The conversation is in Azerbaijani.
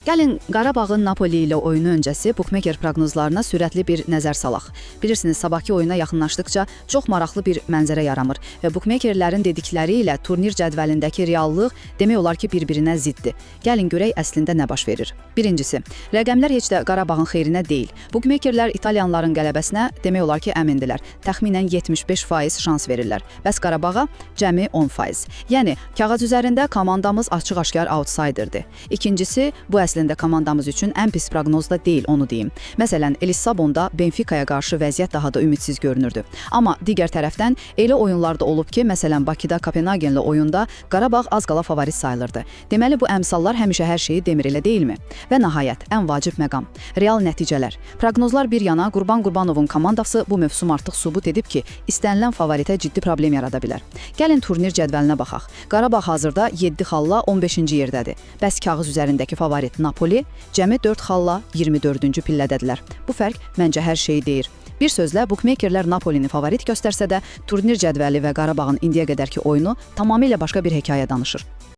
Gəlin Qarabağın Napoli ilə oyunu öncəsi bukmeker proqnozlarına sürətli bir nəzər salaq. Bilirsiniz, sabahki oyuna yaxınlaşdıqca çox maraqlı bir mənzərə yaranır və bukmekerlərin dedikləri ilə turnir cədvəlindəki reallıq demək olar ki, bir-birinə ziddir. Gəlin görək əslində nə baş verir. Birincisi, rəqəmlər heç də Qarabağın xeyrinə deyil. Bukmekerlər İtalyanların qələbəsinə demək olar ki, əmindilər. Təxminən 75% şans verirlər. Bəs Qarabağa cəmi 10%. Yəni, kağız üzərində komandamız açıq-aşkar outsiderdir. İkincisi, bu əslində komandamız üçün ən pis proqnoz da deyil, onu deyim. Məsələn, Lissabonda Benfica'ya qarşı vəziyyət daha da ümidsiz görünürdü. Amma digər tərəfdən elə oyunlarda olub ki, məsələn, Bakıda Kopenhagenlə oyunda Qarabağ az qala favorit sayılırdı. Deməli, bu əmsallar həmişə hər şeyi demir, elə deyilmi? Və nəhayət, ən vacib məqam, real nəticələr. Proqnozlar bir yana, Qurban Qurbanovun komandası bu mövsüm artıq sübut edib ki, istənilən favoritə ciddi problem yarada bilər. Gəlin turnir cədvəlinə baxaq. Qarabağ hazırda 7 xalla 15-ci yerdədir. Bəs kağız üzərindəki favorit Napoli cəmi 4 xalla 24-cü pillədədirlər. Bu fərq məncə hər şeyi deyir. Bir sözlə, bukmekerlər Napolini favorit göstərsə də, turnir cədvəli və Qarabağın indiyə qədərki oyunu tamamilə başqa bir hekayə danışır.